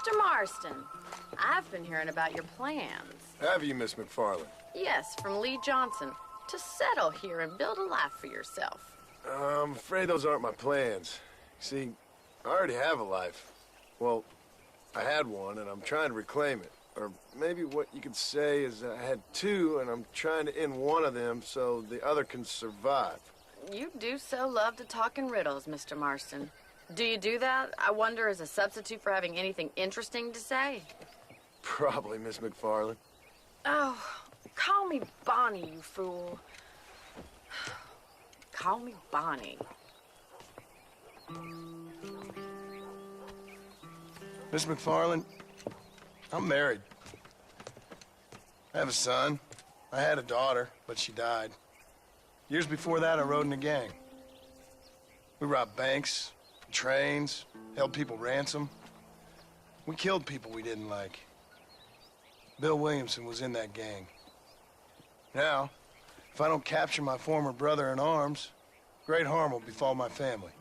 Mr. Marston, I've been hearing about your plans. Have you, Miss McFarland? Yes, from Lee Johnson. To settle here and build a life for yourself. I'm afraid those aren't my plans. See, I already have a life. Well, I had one, and I'm trying to reclaim it. Or maybe what you could say is I had two, and I'm trying to end one of them so the other can survive. You do so love to talk in riddles, Mr. Marston. Do you do that, I wonder, as a substitute for having anything interesting to say? Probably, Miss McFarland. Oh, call me Bonnie, you fool. Call me Bonnie. Miss McFarland, I'm married. I have a son. I had a daughter, but she died. Years before that, I rode in a gang. We robbed banks, trains, held people ransom. We killed people we didn't like. Bill Williamson was in that gang. Now, if I don't capture my former brother in arms, great harm will befall my family.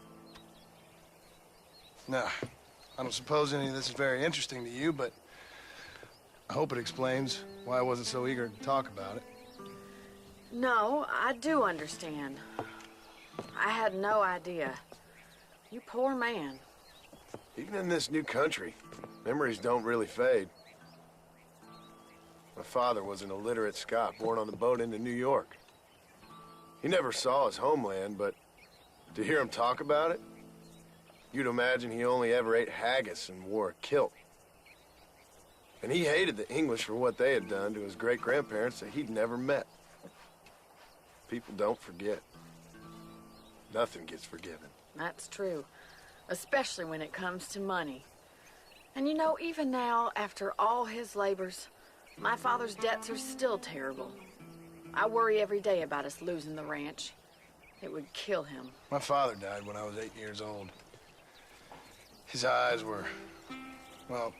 Now, I don't suppose any of this is very interesting to you, but I hope it explains why I wasn't so eager to talk about it. No, I do understand. I had no idea. You poor man. Even in this new country, memories don't really fade. My father was an illiterate Scot born on the boat into New York. He never saw his homeland, but to hear him talk about it, you'd imagine he only ever ate haggis and wore a kilt. And he hated the English for what they had done to his great-grandparents that he'd never met. People don't forget. Nothing gets forgiven. That's true, especially when it comes to money. And you know, even now, after all his labors, my father's debts are still terrible. I worry every day about us losing the ranch. It would kill him. My father died when I was 8 years old. His eyes were, well,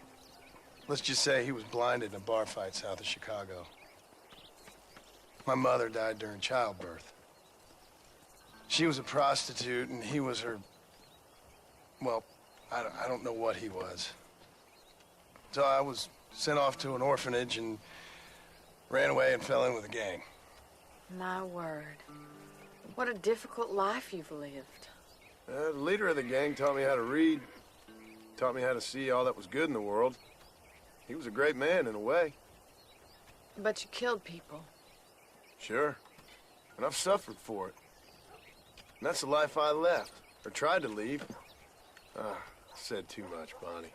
let's just say he was blinded in a bar fight south of Chicago. My mother died during childbirth. She was a prostitute, and he was her... Well, I don't know what he was. So I was sent off to an orphanage and ran away and fell in with a gang. My word. What a difficult life you've lived. The leader of the gang taught me how to read, taught me how to see all that was good in the world. He was a great man in a way. But you killed people. Sure. And I've suffered for it. And that's the life I left, or tried to leave. Said too much, Bonnie.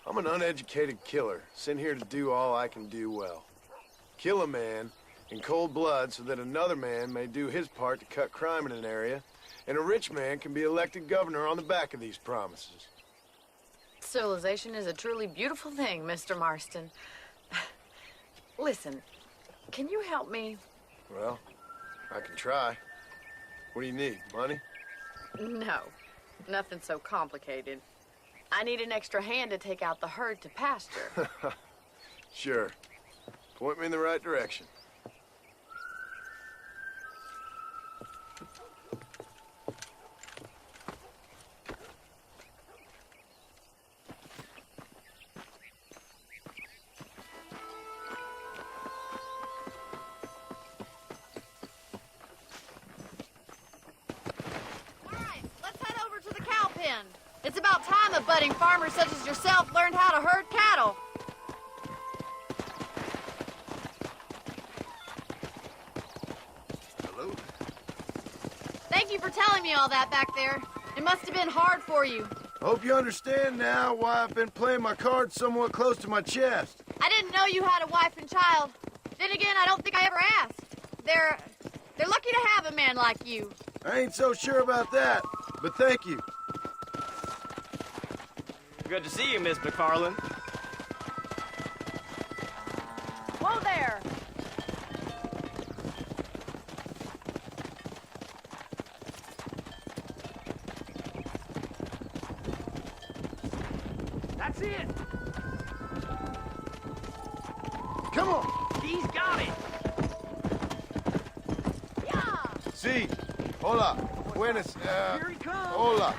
I'm an uneducated killer, sent here to do all I can do well. Kill a man in cold blood so that another man may do his part to cut crime in an area, and a rich man can be elected governor on the back of these promises. Civilization is a truly beautiful thing, Mr. Marston. Listen, can you help me? Well, I can try. What do you need, money? No, nothing so complicated. I need an extra hand to take out the herd to pasture. Sure. Point me in the right direction. It's about time a budding farmer such as yourself learned how to herd cattle. Hello? Thank you for telling me all that back there. It must have been hard for you. I hope you understand now why I've been playing my cards somewhat close to my chest. I didn't know you had a wife and child. Then again, I don't think I ever asked. They're lucky to have a man like you. I ain't so sure about that, but thank you. Good to see you, Miss McFarland. Whoa there! That's it! Come on! He's got it! Yeah! Si. Hola. Buenas. Here he comes! Hola.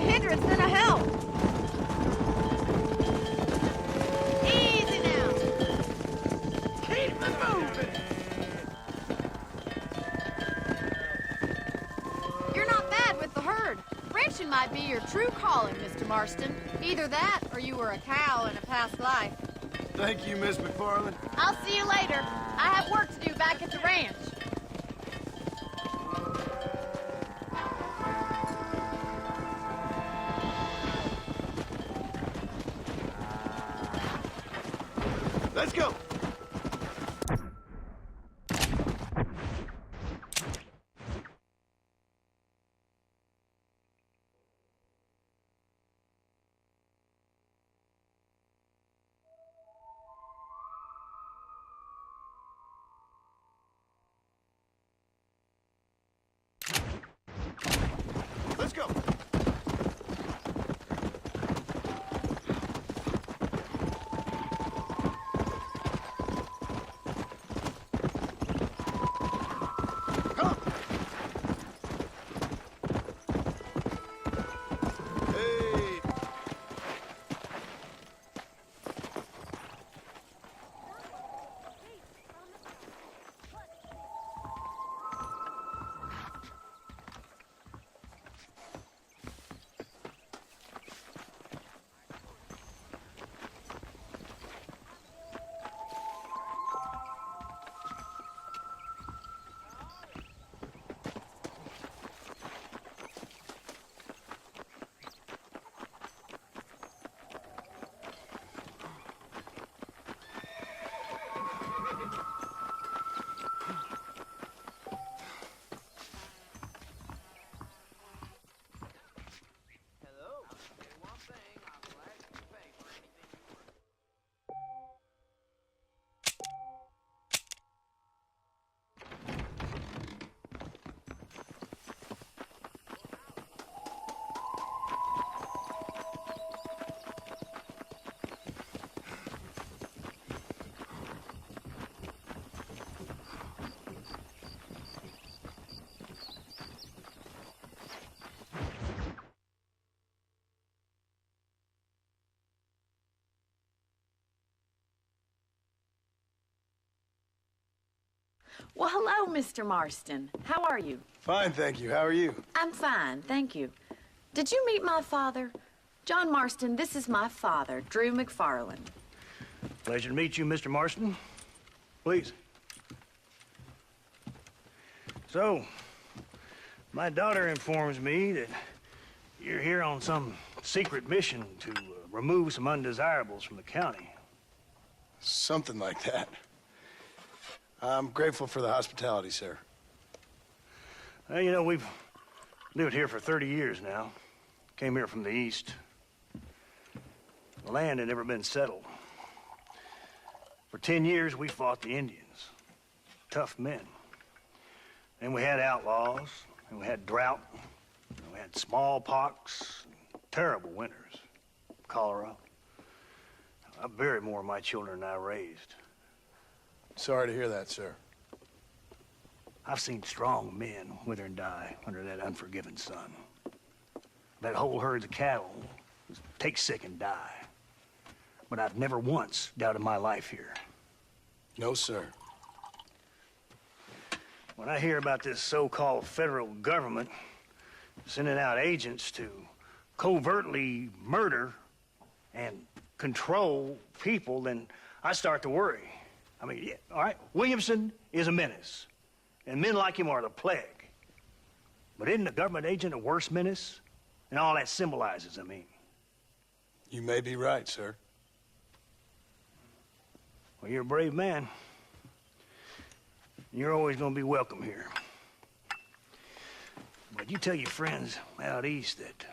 hindrance than a help. Easy now. Keep it moving! You're not bad with the herd. Ranching might be your true calling, Mr. Marston. Either that, or you were a cow in a past life. Thank you, Miss McFarland. I'll see you later. I have work to do back at the ranch. Let's go. Let's go. Come. Hey. Well, hello, Mr. Marston. How are you? Fine, thank you. How are you? I'm fine, thank you. Did you meet my father? John Marston, this is my father, Drew McFarland. Pleasure to meet you, Mr. Marston. Please. So, my daughter informs me that you're here on some secret mission to remove some undesirables from the county. Something like that. I'm grateful for the hospitality, sir. Well, you know, we've lived here for 30 years now. Came here from the east. The land had never been settled. For 10 years, we fought the Indians. Tough men. And we had outlaws, and we had drought, and we had smallpox, terrible winters, cholera. I buried more of my children than I raised. Sorry to hear that, sir. I've seen strong men wither and die under that unforgiving sun. That whole herds of cattle take sick and die. But I've never once doubted my life here. No, sir. When I hear about this so-called federal government sending out agents to covertly murder and control people, then I start to worry. I mean, yeah, all right, Williamson is a menace, and men like him are the plague. But isn't a government agent a worse menace? And all that symbolizes, I mean. You may be right, sir. Well, you're a brave man. You're always going to be welcome here. But you tell your friends out east that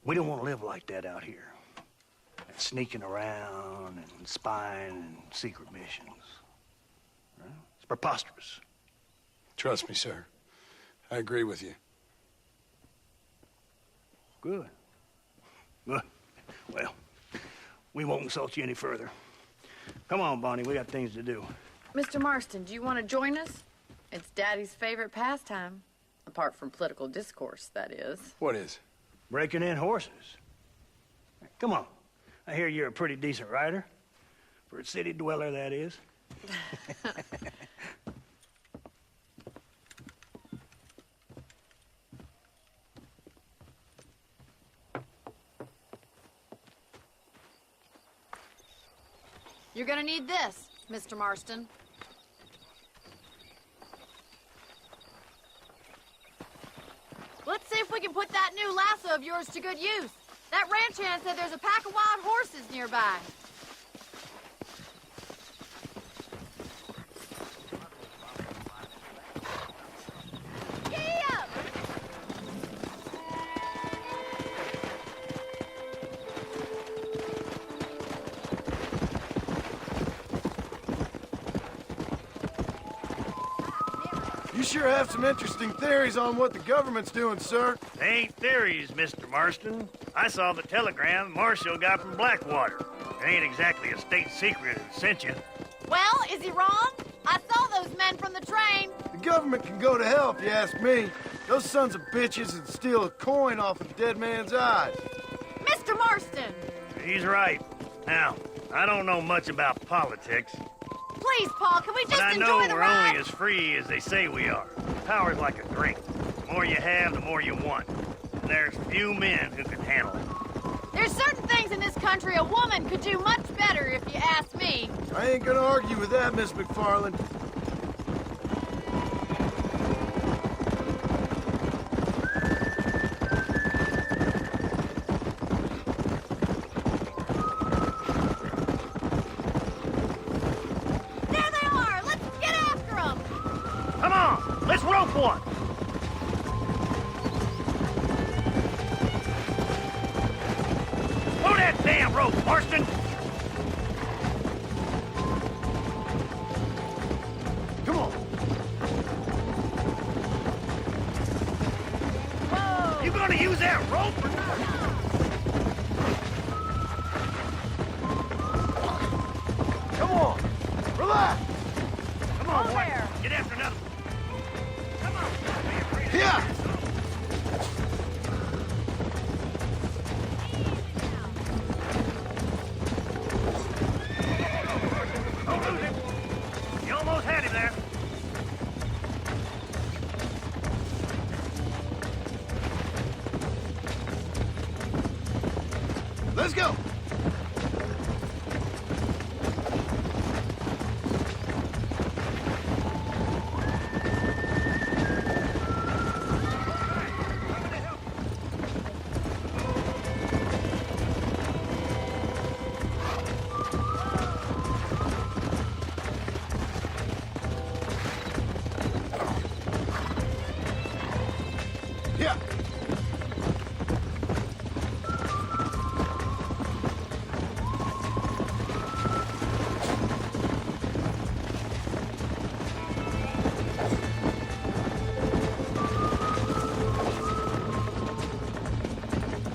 we don't want to live like that out here. Sneaking around and spying and secret missions. Right? It's preposterous. Trust me, sir. I agree with you. Good. Good. Well, we won't insult you any further. Come on, Bonnie, we got things to do. Mr. Marston, do you want to join us? It's Daddy's favorite pastime. Apart from political discourse, that is. What is? Breaking in horses. Come on. I hear you're a pretty decent rider. For a city dweller, that is. You're gonna need this, Mr. Marston. Let's see if we can put that new lasso of yours to good use. That ranch hand said there's a pack of wild horses nearby. Giddy up! You sure have some interesting theories on what the government's doing, sir. They ain't theories, Mr. Marston. I saw the telegram Marshall got from Blackwater. It ain't exactly a state secret who sent you. Well, is he wrong? I saw those men from the train. The government can go to hell if you ask me. Those sons of bitches would steal a coin off a dead man's eyes. Mr. Marston! He's right. Now, I don't know much about politics, Please, Paul, can we but just I enjoy know the we're ride? only as free as they say we are. Power's like a drink. The more you have, the more you want. And there's few men who can handle it. There's certain things in this country a woman could do much better, if you ask me. I ain't gonna argue with that, Miss McFarland. There they are! Let's get after them! Come on, let's rope one. Pull that damn rope, Marston. Come on. Whoa! You gonna use that rope or not? Come on. Relax. Come on, Oh, boy. there. Get after another one. Come on. Don't be afraid of Here. Don't lose him. You almost had him there. Let's go. Yeah.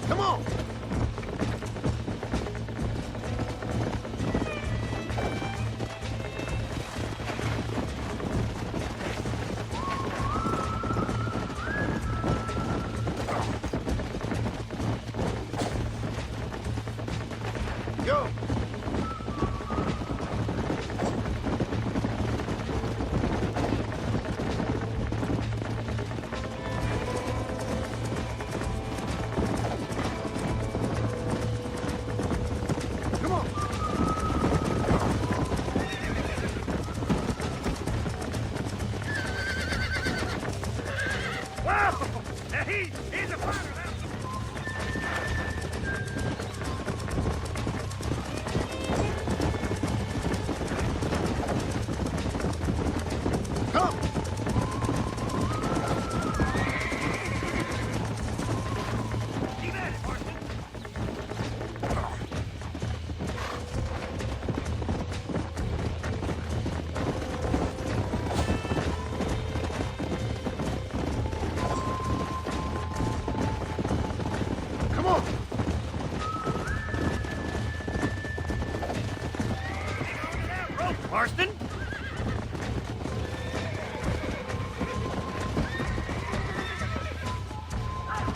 Come on. Go. Come on. Wow! Now he's a fighter now. Come. Keep at it, Marston. Come on. That rope, Marston.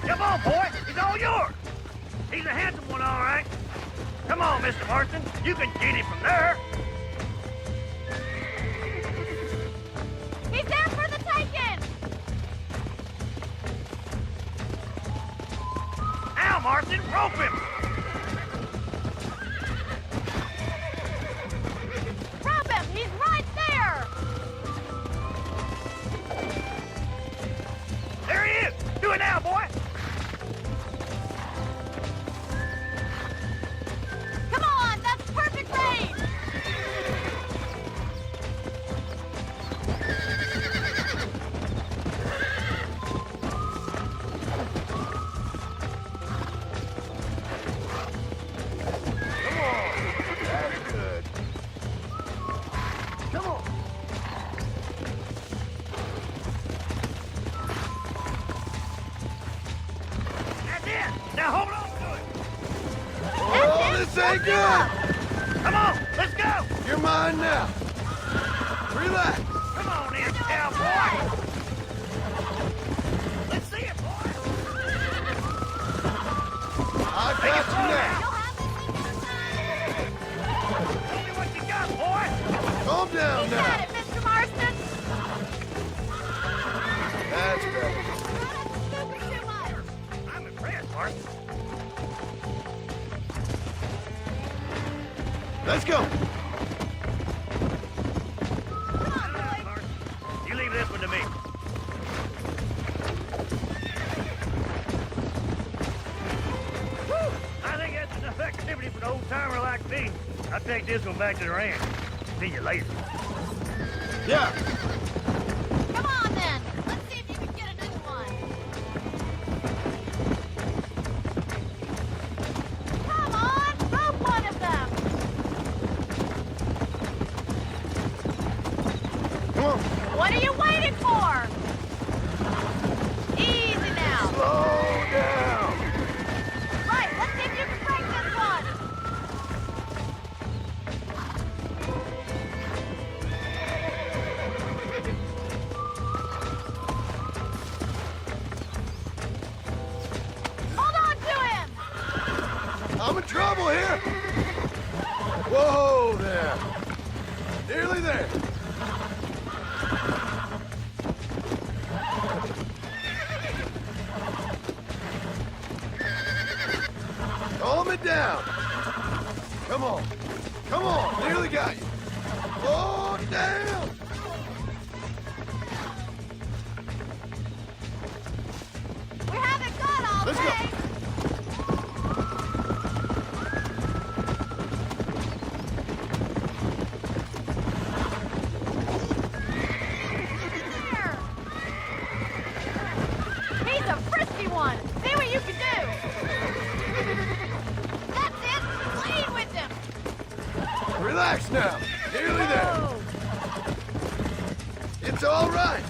Come on, boy. He's all yours. He's a handsome one, all right. Come on, Mr. Marston. You can get him from there. He's there for the taking! Now, Marston, rope him. Rob him! He's right there! There he is. Do it now, boy. Come on! That's perfect range! That's good. Come on. That's it. Now hold on to it. Oh, this ain't good. Come on, let's go. You're mine now. Relax. Come on in, cowboy. Let's see it, boy. I got you now. Tell me what you got, boy. Calm down Got now. it, Mr. Marston! That's better. Too much! I'm impressed, Marston. Let's go. Come on, boys! You leave this one to me. I think that's enough activity for an old-timer like me. I'll take this one back to the ranch. See you later. Yeah. Come on, then! Let's see if you can get a new one! Come on! Rope one of them! Come on. What are you waiting for? Easy now! Slow down. Right, let's see if you can break this one! Hold on to him! I'm in trouble here. Whoa there. Nearly there. Calm it down. Come on. Come on. Nearly got you. Oh, damn. We haven't got all Let's go. day! There. He's a frisky one! See what you can do! That's it! Lead with him! Relax now. Nearly there. Whoa. It's all right.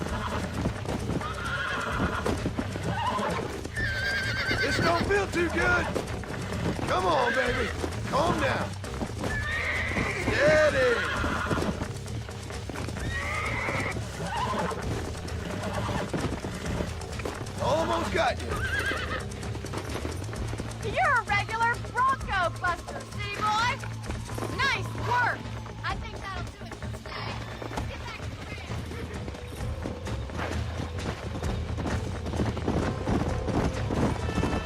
This don't feel too good. Come on, baby. Calm down. Steady. Almost got you. You're a regular Bronco buster, city boy! Nice work! I think that'll do it for today. Get back to the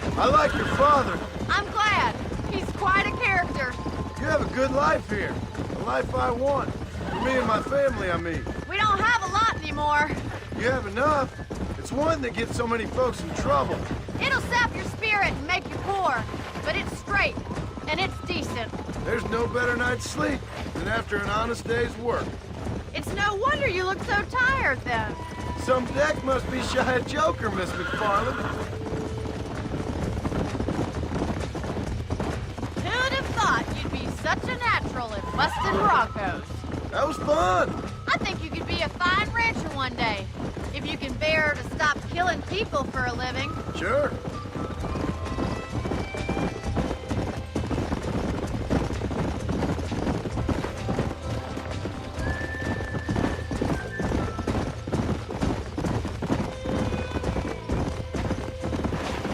ranch. I like your father. I'm glad. He's quite a character. You have a good life here. The life I want. For me and my family, I mean. We don't have a lot anymore. You have enough. It's one that gets so many folks in trouble. It'll sap your spirit and make you poor, but it's straight, and it's decent. There's no better night's sleep than after an honest day's work. It's no wonder you look so tired, then. Some deck must be shy of Joker, Miss McFarland. Who'd have thought you'd be such a natural at busting Broncos? That was fun. I think you could be a fine rancher one day, if you can bear to stop killing people for a living. Sure.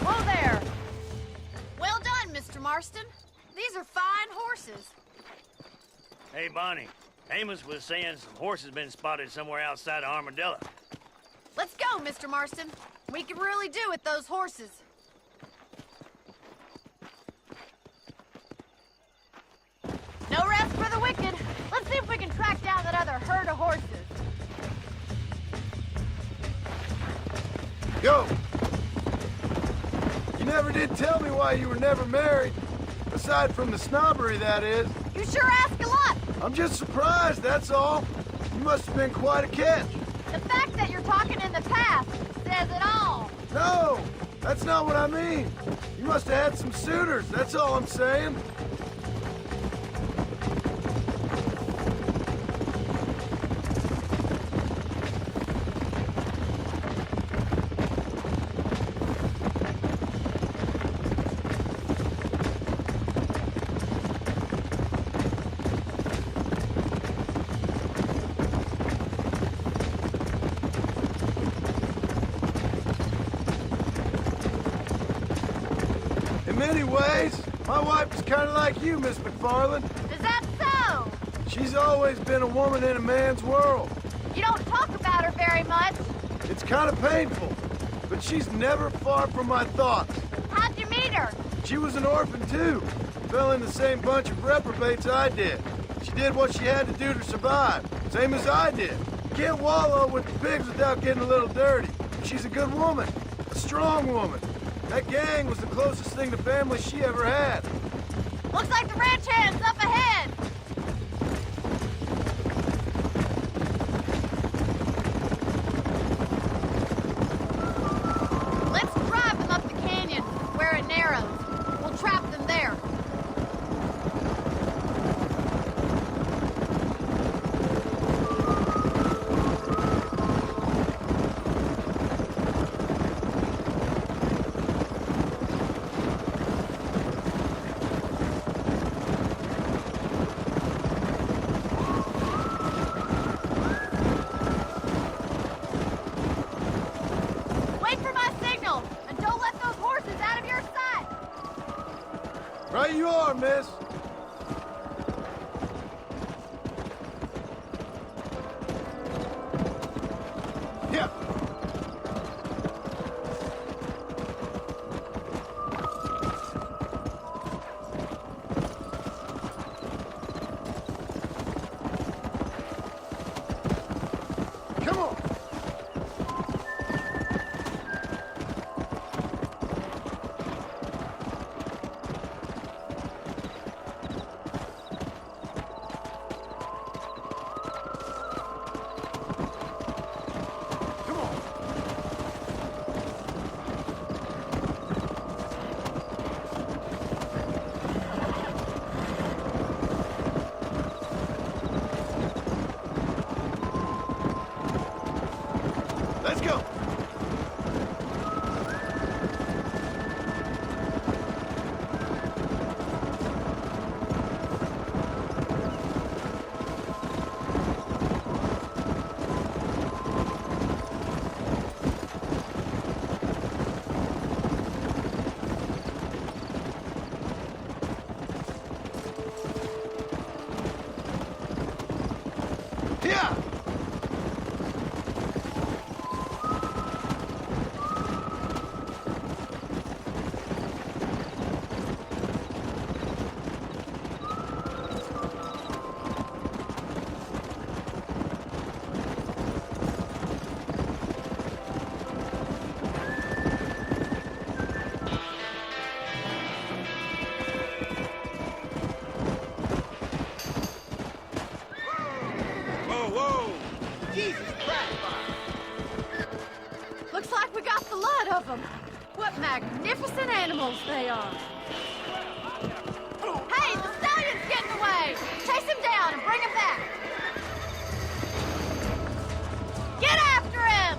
Whoa there! Marston. These are fine horses. Hey, Bonnie. Amos was saying some horses been spotted somewhere outside of Armadillo. Let's go, Mr. Marston. We can really do with those horses. No rest for the wicked. Let's see if we can track down that other herd of horses. Go! You never did tell me why you were never married. Aside from the snobbery, that is. You sure ask a lot. I'm just surprised, that's all. You must have been quite a catch. The fact that you're talking in the past says it all. No, that's not what I mean. You must have had some suitors, that's all I'm saying. In many ways, my wife is kind of like you, Miss McFarland. Is that so? She's always been a woman in a man's world. You don't talk about her very much. It's kind of painful, but she's never far from my thoughts. How'd you meet her? She was an orphan, too. Fell in the same bunch of reprobates I did. She did what she had to do to survive, same as I did. You can't wallow with the pigs without getting a little dirty. She's a good woman, a strong woman. That gang was the closest thing to family she ever had. Looks like the ranch hand's up ahead. Let's drive them up the canyon where it narrows. We'll trap them there. Wait for my signal, and don't let those horses out of your sight. Right you are, miss. Yeah. Come on. Come on. Let's go. Yeah. Whoa, whoa! Jesus Christ! Looks like we got the lot of them. What magnificent animals they are. Hey, the stallion's getting away. Chase him down and bring him back. Get after him!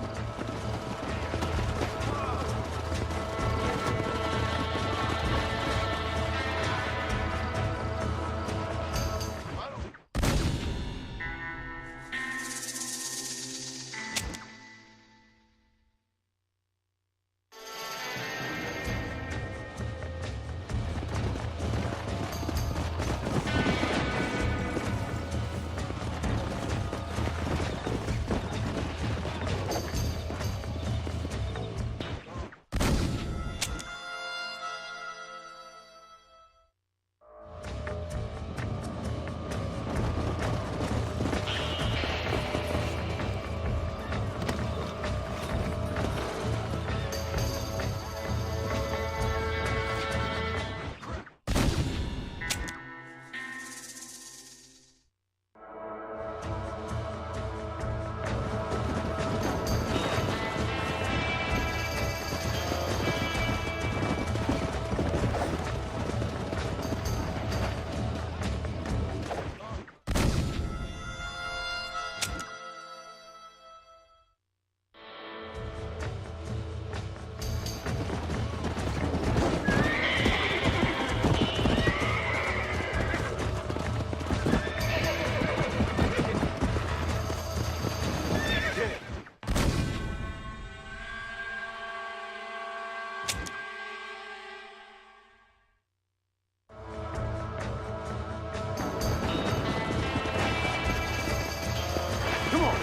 Come on.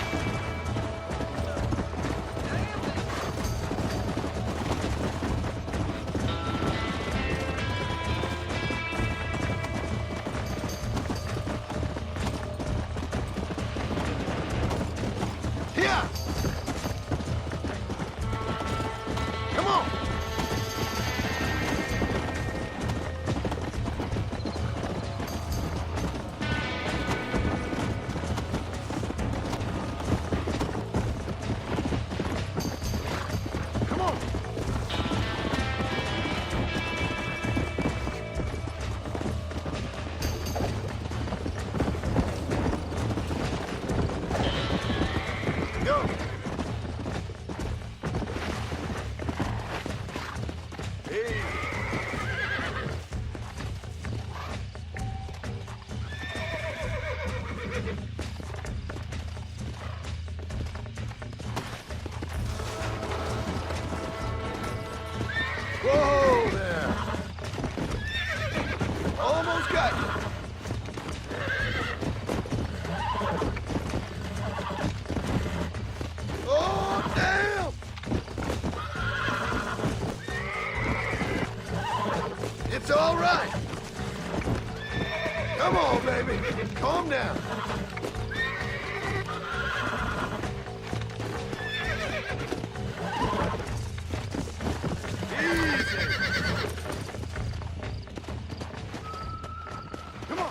Here. Come on. Come on. Go. Hey. Whoa there. Almost got you. Oh, damn! It's all right. Come on, baby. Calm down. Easy. Come on.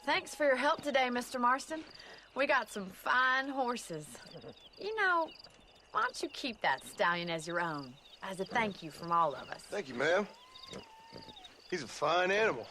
Thanks for your help today, Mr. Marston. We got some fine horses. You know, why don't you keep that stallion as your own, as a thank you from all of us? Thank you, ma'am. He's a fine animal.